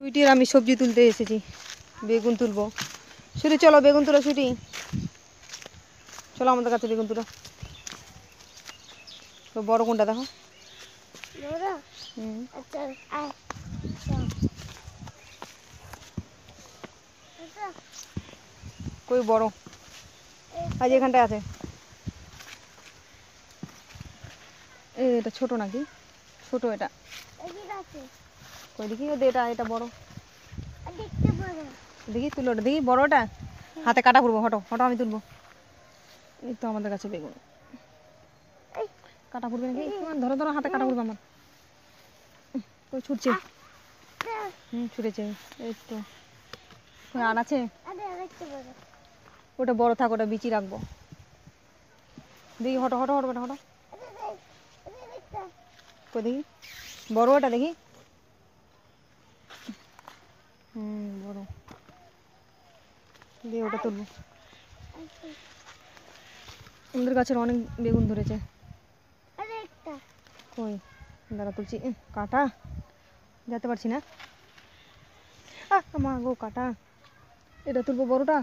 সুইটির আমি সবজি তুলতে এসেছি, বেগুন তুলবো। সুইটি চলো বেগুন তুলো, সুইটি চলো আমাদের কাছে বেগুন তুলো। তো বড় কোনটা দেখো? কই বড়? আজ এখানটায় আছে। এটা ছোট নাকি? ছোট এটা। কই দেখি, এটা এটা বড় দেখি, তুলো ওটা দেখি, বড়টা হাতে কাটা পড়বো। হটো হটো, আমি তুলবো। এই তো আমাদের কাছে বেগুন কাটা পড়বে নাকি? ধরো ধরো, হাতে কাটা পড়বে আমার। কই ছুটছে? ছুটেছে। এই তো আর আছে। ওটা বড় থাক, ওটা বিচি রাখবো। দেখি, হটো হটো হটো হটো। কই দেখি, বড় ওটা দেখি। বড়। দিয়ে ওটা তুলবো। আমাদের গাছের অনেক বেগুন ধরেছে। কই দাঁড়া, তুলছি। কাটা যেতে পারছি না। মা গো, কাটা। এটা তুলবো বড়টা।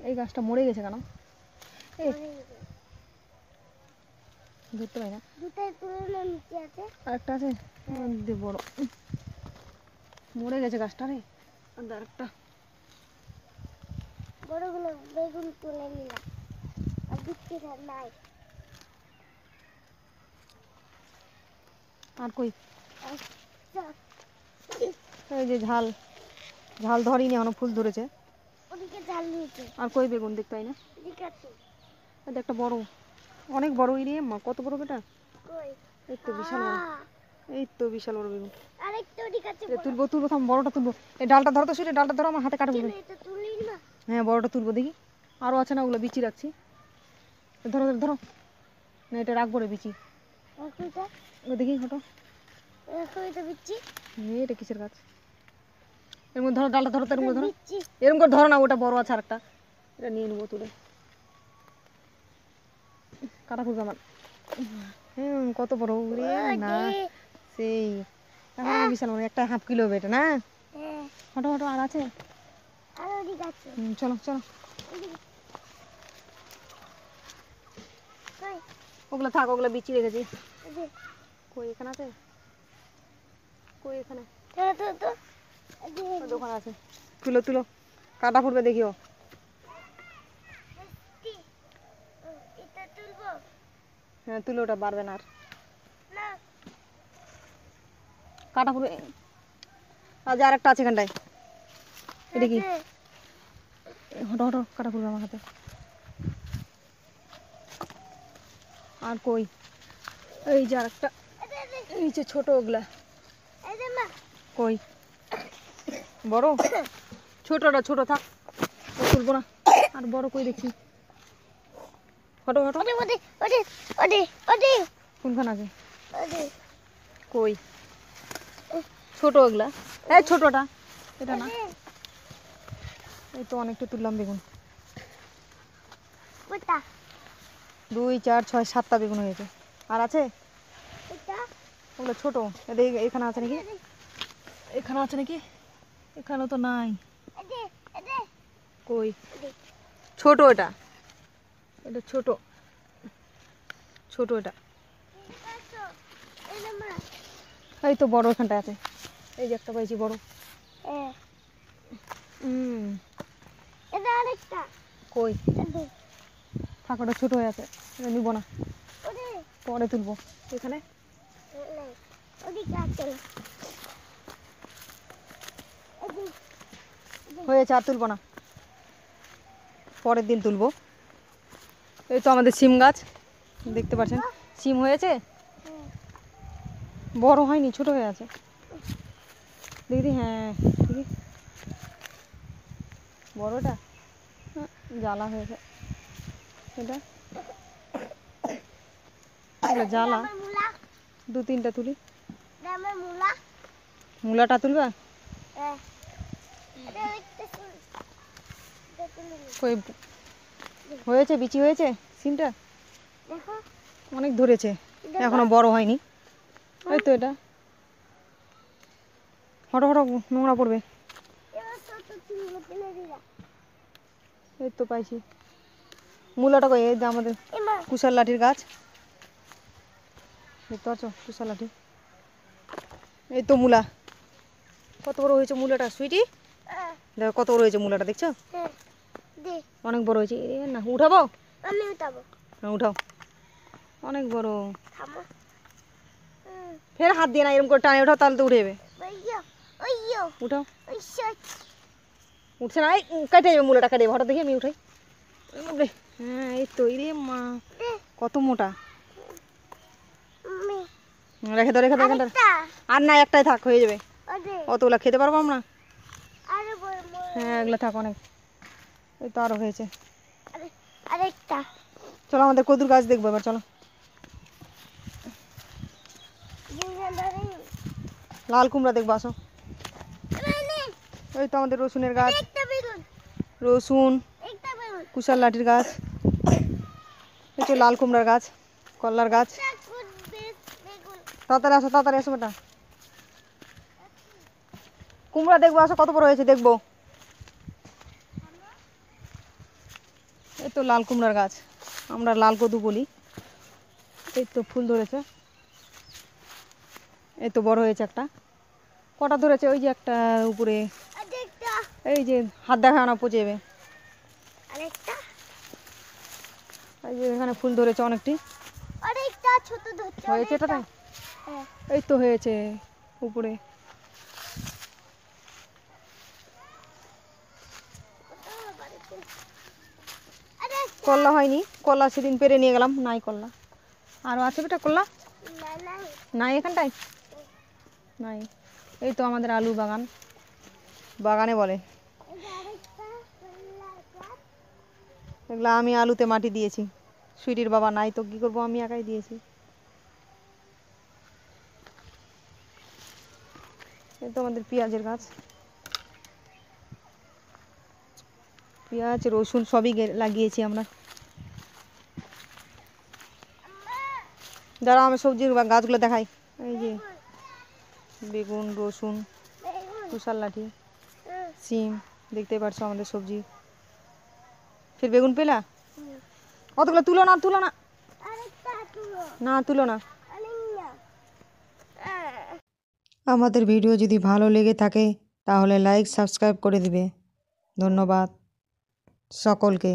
এই গাছটা মরে গেছে কেন? ধরতে পারি না। আরেকটা আছে বড়, মরে গেছে গাছটা রে। আরেকটা বড়গুলো বেগুন তুলে নিলাম। আর কই? এই যে ঝাল ঝাল ধরিনি এখনো, ফুল ধরেছে। আর কই বেগুন দেখতে পাই না। এটা একটা বড়, অনেক বড়। রে মা, কত বড় বেটা! এই তো বিশাল বড়, এই তো বিশাল বড় বেগুন। তুলবো তুলবো, থাম, বড়টা তুলবো। এই ডালটা ধরো তো, সেটা ডালটা ধরো, আমার হাতে কাটা পড়বে। হ্যাঁ, বড়টা তুলবো। দেখি আরো আছে না, ওগুলো বিচি রাখছি। ধরো ধরো ধরো, না এটা রাখবো রে বিচি। দেখি হটো। এটা কিসের গাছ? এর মধ্যে ধরো, ডালটা ধরো, এর মধ্যে ধরো। এরকম করে ধরো না, ওটা বড় আছে আরেকটা, এটা নিয়ে নেবো তুলে। কাটা পড়বে আমার। কত বড় না, সেই বিশাল বড়, একটা হাফ কিলো হবে এটা না। হটো হটো, আর আছে। চলো চলো, ওগুলো থাক, ওগুলো বিচি রেখেছি। কই এখানে আছে? কই এখানে? দোকান আছে। তুলো তুলো, কাটা পড়বে দেখিও। হ্যাঁ তুলো, ওটা বাড়বে না আর, কাটা পড়বে। আজ আর একটা আছে এখানটায়। এটা কি? হটো হটো, কাটা পড়বে আমার হাতে। আর কই? এই যে আরেকটা নিচে, ছোট ওগুলা। কই বড়? ছোটটা ছোট থাক, তুলবো না। আর বড় কই দেখছি? হটো হটো, কোনখান আছে? কই ছোট ওগুলা? এই ছোটটা, এটা না। এই তো অনেকটা তুললাম বেগুন। 2 4 6 7টা বেগুন হয়েছে। আর আছে ওগুলো ছোট। এখানে আছে নাকি? এখানে আছে নাকি? এখানে তো নাই। কই? ছোট এটা, এটা ছোট ছোট এটা। এই তো বড় এখানটা আছে। এই যে একটা পাইছি বড়। কই? থাক, ওটা ছোট হয়ে আছে, এটা নিব না, পরে তুলবো। এখানে হয়েছে, আর তুলবো না, পরের দিন তুলবো। এই তো আমাদের সিম গাছ, দেখতে পাচ্ছেন সিম হয়েছে, বড় হয়নি, ছোট হয়ে আছে। দেখি, হ্যাঁ দেখি, বড়টা জ্বালা হয়েছে। এটা জ্বালা। 2 3টা তুলি। মূলাটা তুলবা? হয়েছে, বিচি হয়েছে সিমটা, অনেক ধরেছে, এখনো বড় হয়নি। এই তো এটা হটো হটো নোংরা পড়বে। এই তো পাইছি মূলাটা কই? এই যে আমাদের কুশাল লাঠির গাছ, দেখতে পাচ্ছ কুশাল লাঠি। এই তো মূলা, কত বড় হয়েছে মূলাটা সুইটি, দেখো কত বড় হয়েছে মূলাটা, দেখছো অনেক বড় হয়েছে। না উঠাবো? আমি উঠাবো। হ্যাঁ উঠাও, অনেক বড়। ফের হাত দিয়ে না এরকম করে টানে উঠাও, তাহলে তো উঠে যাবে। উঠাও, উঠছে না, কেটে যাবে মূলাটা, কেটে যাবে। হঠাৎ দেখি আমি উঠাই। হ্যাঁ এই তো, রে মা কত মোটা। রেখে দাও রেখে দাও এখানটা। আর না একটাই থাক, হয়ে যাবে। অতগুলা খেতে পারবো আমরা। হ্যাঁ এগুলো থাক অনেক। এই তো আরো হয়েছে আরেকটা। চলো আমাদের কদুর গাছ দেখবো এবার, চলো। লাল কুমড়া দেখবো, আসো। এই তো আমাদের রসুনের গাছ, রসুন, কুশাল লাঠির গাছ, এই তো লাল কুমড়ার গাছ, কলার গাছ। তাড়াতাড়ি আসো তাড়াতাড়ি আসো বেটা, কুমড়া দেখবো, আসো কত বড় হয়েছে দেখবো। এই তো লাল কুমড়ার গাছ, আমরা লাল কদু বলি। এই তো ফুল ধরেছে, এই তো বড় হয়েছে একটা। কটা ধরেছে? ওই যে একটা উপরে, এই যে হাত দেখা না পচে যাবে। এই যে এখানে ফুল ধরেছে অনেকটি, হয়েছে এটা তাই। এই তো হয়েছে উপরে। কলা হয়নি, কলা সেদিন পেরে নিয়ে গেলাম, নাই কলা। আরও আছে বেটা কলা? নাই এখানটায় নাই। এই তো আমাদের আলু বাগান, বাগানে বলে এগুলো। আমি আলুতে মাটি দিয়েছি, সুইটির বাবা নাই তো কি করবো, আমি একাই দিয়েছি। এই তো আমাদের পেঁয়াজের গাছ, পেঁয়াজ রসুন সবই লাগিয়েছি আমরা। যারা আমি সবজির গাছগুলো দেখাই, এই যে বেগুন, রসুন, কুশাল লাঠি, সিম, দেখতেই পারছো আমাদের সবজি। ফের বেগুন পেলা? কতগুলো তুলো না, তুলো না, না তুলো না। আমাদের ভিডিও যদি ভালো লেগে থাকে তাহলে লাইক সাবস্ক্রাইব করে দিবে। ধন্যবাদ সকলকে।